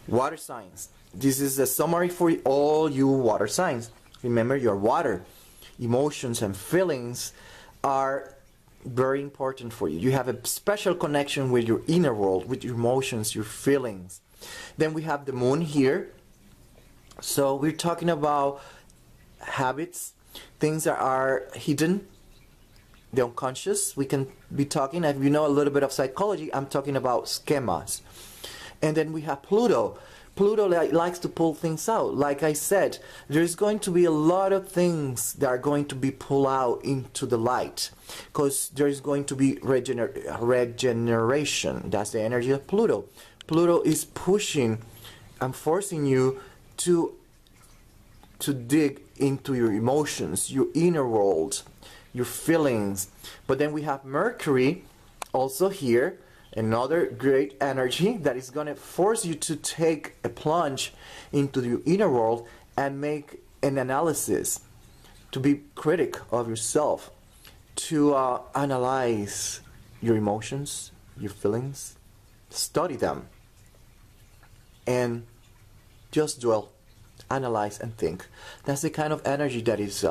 Water signs. This is a summary for all you water signs. Remember, you're water. Emotions and feelings are very important for you. You have a special connection with your inner world, with your emotions, your feelings. Then we have the moon here. So we're talking about habits, things that are hidden, the unconscious. We can be talking, if you know a little bit of psychology, I'm talking about schemas. And then we have Pluto. Pluto likes to pull things out. Like I said, there's going to be a lot of things that are going to be pulled out into the light, because there's going to be regeneration. That's the energy of Pluto. Pluto is pushing and forcing you to dig into your emotions, your inner world, your feelings. But then we have Mercury also here, another great energy that is going to force you to take a plunge into your inner world and make an analysis, to be critic of yourself, to analyze your emotions, your feelings, study them, and just dwell, analyze, and think. That's the kind of energy that is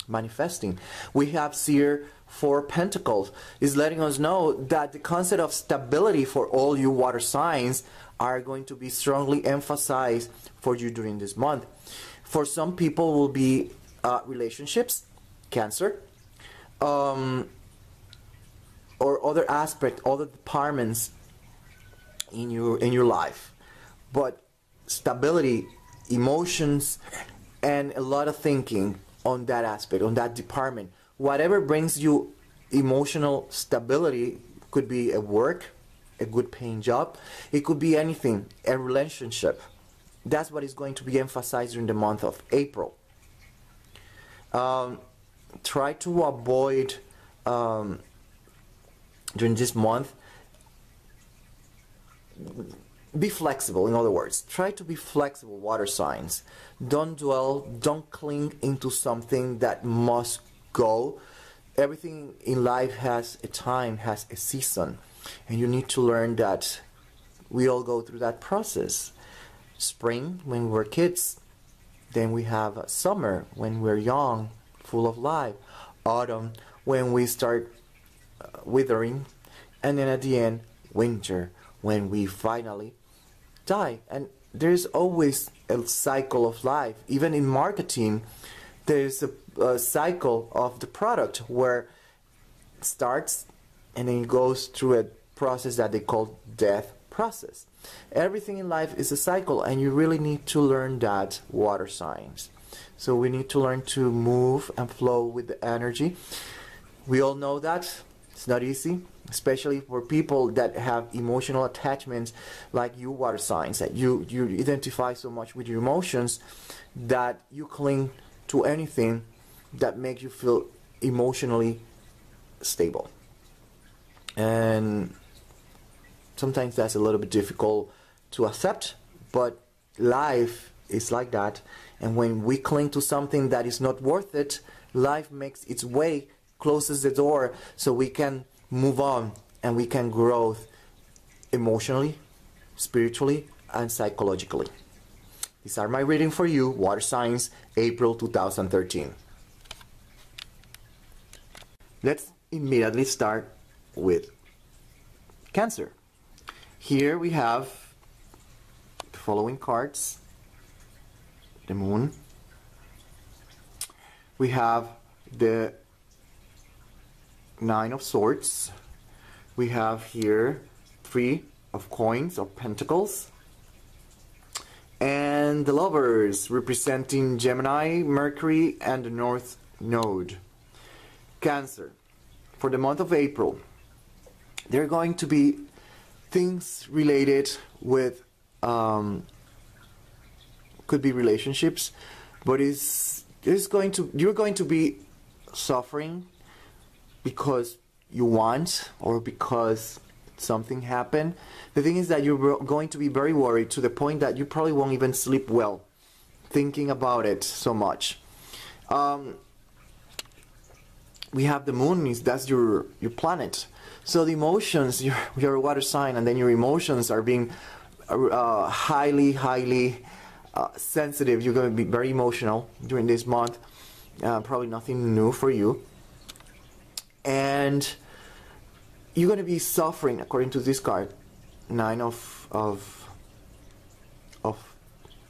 manifesting. We have here 4 Pentacles is letting us know that the concept of stability for all you water signs are going to be strongly emphasized for you during this month. For some people will be relationships, Cancer, or other aspect, other departments in your life. But stability, emotions, and a lot of thinking on that aspect, on that department. Whatever brings you emotional stability, could be a work, a good paying job, it could be anything, a relationship. That's what is going to be emphasized during the month of April. Try to avoid during this month, be flexible. In other words, try to be flexible, water signs. Don't dwell, don't cling into something that must go. Everything in life has a time, has a season, and you need to learn that we all go through that process. Spring, when we were kids, then we have summer, when we're young, full of life. Autumn, when we start withering, and then at the end, winter, when we finally die. And there's always a cycle of life. Even in marketing, there's a cycle of the product where it starts and then it goes through a process that they call death process. Everything in life is a cycle, and you really need to learn that, water signs. So we need to learn to move and flow with the energy. We all know that it's not easy, especially for people that have emotional attachments like you, water signs, that you identify so much with your emotions that you cling to anything that makes you feel emotionally stable. And sometimes that's a little bit difficult to accept, but life is like that. And when we cling to something that is not worth it, life makes its way, closes the door, so we can move on and we can grow emotionally, spiritually, and psychologically. These are my reading for you, water signs, April 2013. Let's immediately start with Cancer. Here we have the following cards. The Moon. We have the 9 of Swords. We have here 3 of Coins, or Pentacles. And the Lovers, representing Gemini, Mercury, and the North Node. Cancer. For the month of April, there are going to be things related with could be relationships, but you're going to be suffering because you want, or because something happened. The thing is that you're going to be very worried, to the point that you probably won't even sleep well thinking about it so much. We have the Moon, that's your planet. So the emotions, your water sign, and then your emotions are being highly sensitive. You're going to be very emotional during this month. Probably nothing new for you. And you're going to be suffering, according to this card, Nine of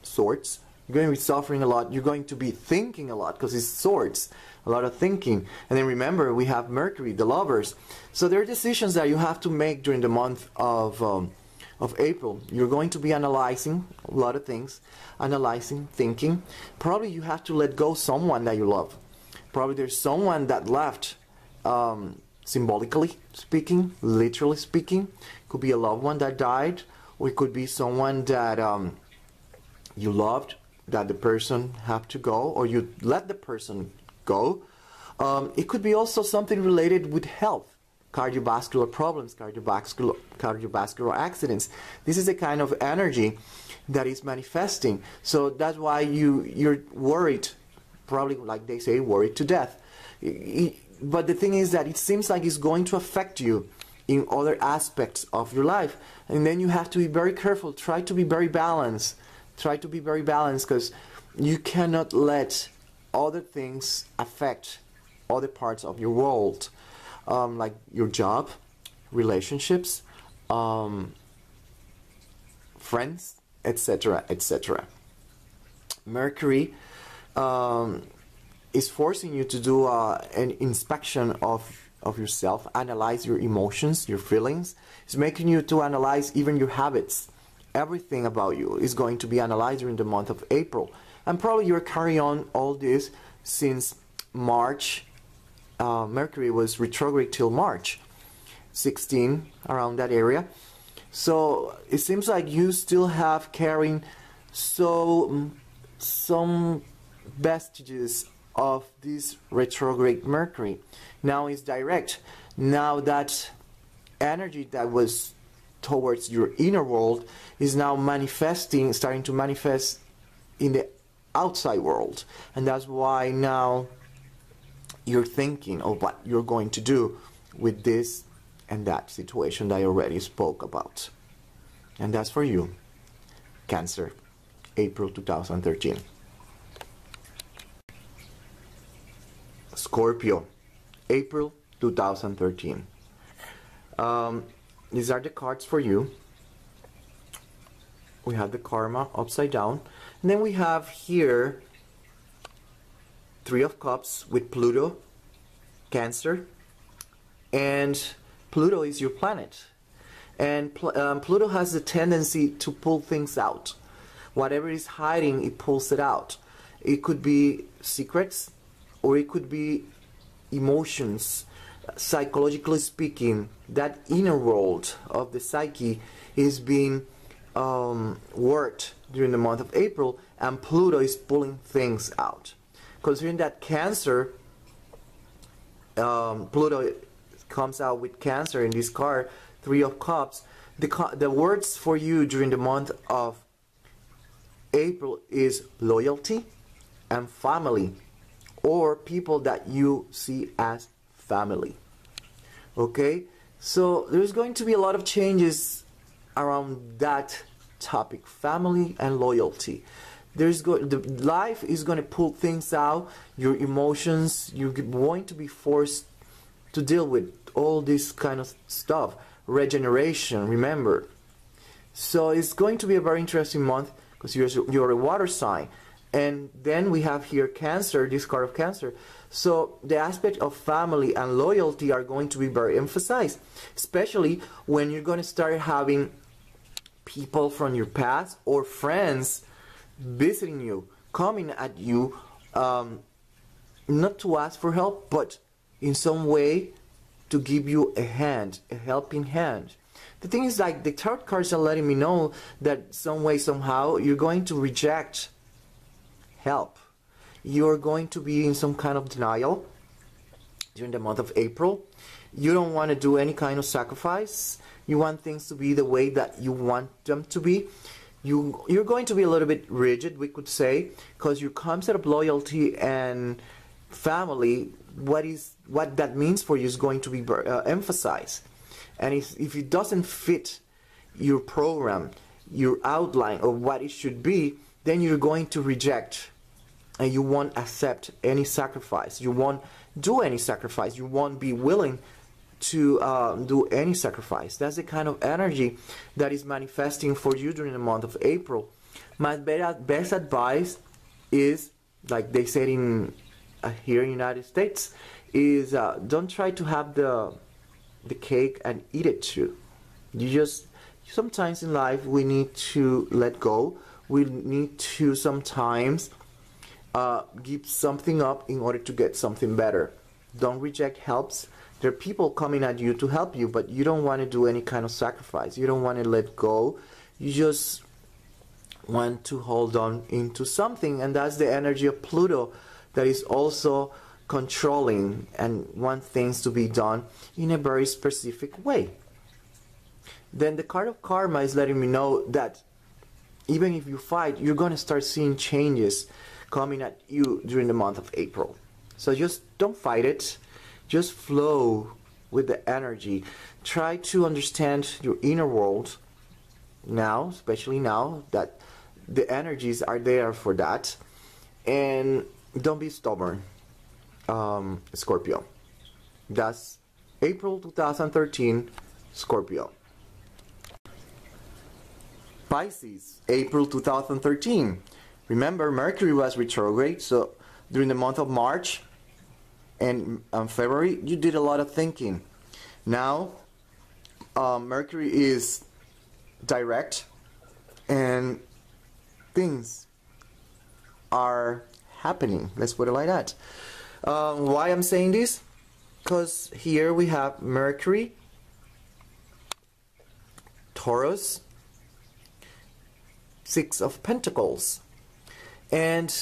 Swords. You're going to be suffering a lot. You're going to be thinking a lot, because it's swords, a lot of thinking. And then remember, we have Mercury, the lovers. So there are decisions that you have to make during the month of April. You're going to be analyzing a lot of things, analyzing, thinking. Probably you have to let go someone that you love. Probably there's someone that left, symbolically speaking, literally speaking. Could be a loved one that died, or it could be someone that you loved, that the person have to go, or you let the person go. It could be also something related with health, cardiovascular problems, cardiovascular accidents. This is a kind of energy that is manifesting. So that's why you're worried, probably, like they say, worried to death. But the thing is that it seems like it's going to affect you in other aspects of your life. And then you have to be very careful. Try to be very balanced. Try to be very balanced, because you cannot let other things affect other parts of your world, like your job, relationships, friends, etc., etc. Mercury is forcing you to do an inspection of yourself, analyze your emotions, your feelings. It's making you to analyze even your habits. Everything about you is going to be analyzed during the month of April. And probably you're carrying on all this since March. Mercury was retrograde till March 16, around that area. So it seems like you still have carrying some vestiges of this retrograde Mercury. Now it's direct. Now that energy that was towards your inner world is now manifesting, starting to manifest in the outside world. And that's why now you're thinking of what you're going to do with this and that situation that I already spoke about. And that's for you, Cancer, April 2013. Scorpio, April 2013. These are the cards for you. We have the karma upside down. And then we have here Three of Cups with Pluto, Cancer. And Pluto is your planet. And Pluto has the tendency to pull things out. Whatever is hiding, it pulls it out. It could be secrets, or it could be emotions. Psychologically speaking, that inner world of the psyche is being worked during the month of April, and Pluto is pulling things out. Considering that Cancer, Pluto comes out with Cancer in this card, Three of Cups. The words for you during the month of April is loyalty and family, or people that you see as family. Okay, so there's going to be a lot of changes around that topic, family and loyalty. The life is going to pull things out, your emotions. You're going to be forced to deal with all this kind of stuff. Regeneration, remember. So it's going to be a very interesting month, because you're a water sign. And then we have here Cancer, this card of Cancer. So the aspect of family and loyalty are going to be very emphasized, especially when you're going to start having people from your past or friends visiting you, coming at you, not to ask for help, but in some way to give you a hand, a helping hand. The thing is, like, the tarot cards are letting me know that some way, somehow, you're going to reject help. You're going to be in some kind of denial during the month of April. You don't want to do any kind of sacrifice. You want things to be the way that you want them to be. You're going to be a little bit rigid, we could say, because your concept of loyalty and family, what that means for you is going to be emphasized. And if it doesn't fit your program, your outline of what it should be, then you're going to reject, and you won't accept any sacrifice. You won't do any sacrifice. You won't be willing to do any sacrifice. That's the kind of energy that is manifesting for you during the month of April. My best advice is, like they said in here in the United States, is don't try to have the cake and eat it too. You just, sometimes in life we need to let go. We need to sometimes give something up in order to get something better. Don't reject helps. There are people coming at you to help you, but you don't want to do any kind of sacrifice. You don't want to let go. You just want to hold on into something, and that's the energy of Pluto that is also controlling and want things to be done in a very specific way. Then the card of karma is letting me know that even if you fight, you're going to start seeing changes coming at you during the month of April. So just don't fight it. Just flow with the energy. Try to understand your inner world now, especially now that the energies are there for that. And don't be stubborn, Scorpio. That's April 2013, Scorpio. Pisces, April 2013. Remember, Mercury was retrograde, so during the month of March and February, you did a lot of thinking. Now, Mercury is direct, and things are happening. Let's put it like that. Why I'm saying this? Because here we have Mercury, Taurus, Six of Pentacles, and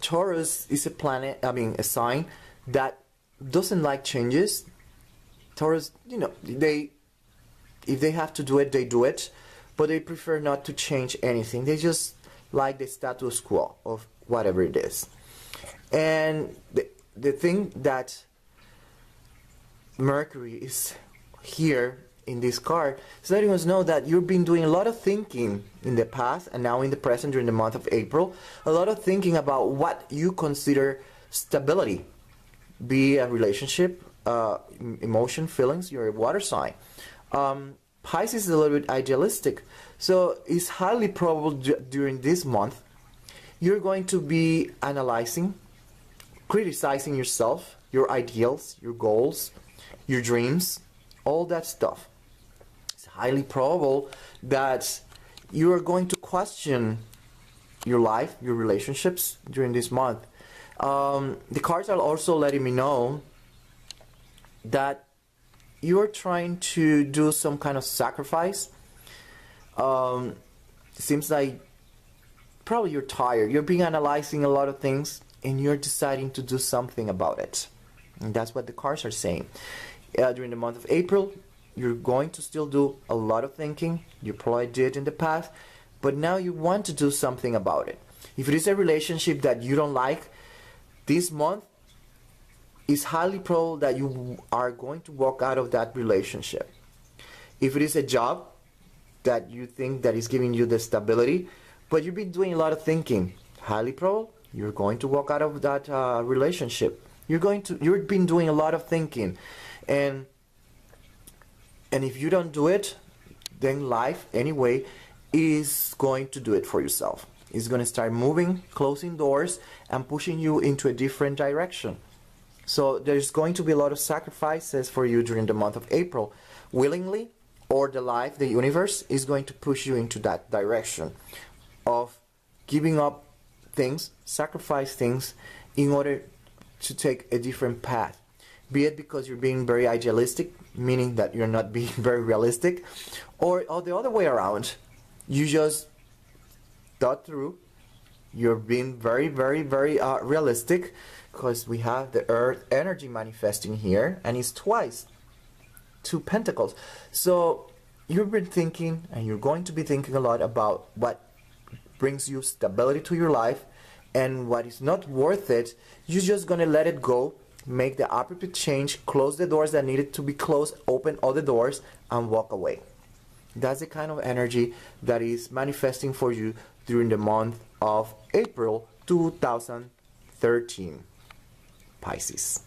Taurus is a planet, a sign that doesn't like changes. Taurus, if they have to do it, they do it, but they prefer not to change anything. They just like the status quo of whatever it is. And the thing that Mercury is here in this card is letting us know that you've been doing a lot of thinking in the past and now in the present during the month of April. A lot of thinking about what you consider stability, be a relationship, emotion, feelings. You're a water sign. Pisces is a little bit idealistic, so it's highly probable during this month you're going to be analyzing, criticizing yourself, your ideals, your goals, your dreams, all that stuff. It's highly probable that you are going to question your life, your relationships during this month. The cards are also letting me know that you're trying to do some kind of sacrifice. It seems like probably you're tired. You're being analyzing a lot of things and you're deciding to do something about it. And that's what the cards are saying. During the month of April, you're going to still do a lot of thinking. You probably did in the past, but now you want to do something about it. If it is a relationship that you don't like, this month is highly probable that you are going to walk out of that relationship. If it is a job that you think that is giving you the stability, but you've been doing a lot of thinking, highly probable you're going to walk out of that relationship. You've been doing a lot of thinking, and if you don't do it, then life anyway is going to do it for yourself. It's going to start moving, closing doors, and pushing you into a different direction. So there's going to be a lot of sacrifices for you during the month of April, willingly, or the universe is going to push you into that direction of giving up things, sacrifice things in order to take a different path. Be it because you're being very idealistic, meaning that you're not being very realistic, or the other way around. You just thought through, you're being very, very, very realistic, because we have the earth energy manifesting here, and it's twice 2 pentacles. So you've been thinking, and you're going to be thinking a lot about what brings you stability to your life, and what is not worth it. You're just going to let it go, make the appropriate change, close the doors that needed to be closed, open other doors, and walk away. That's the kind of energy that is manifesting for you during the month of April 2013, Pisces.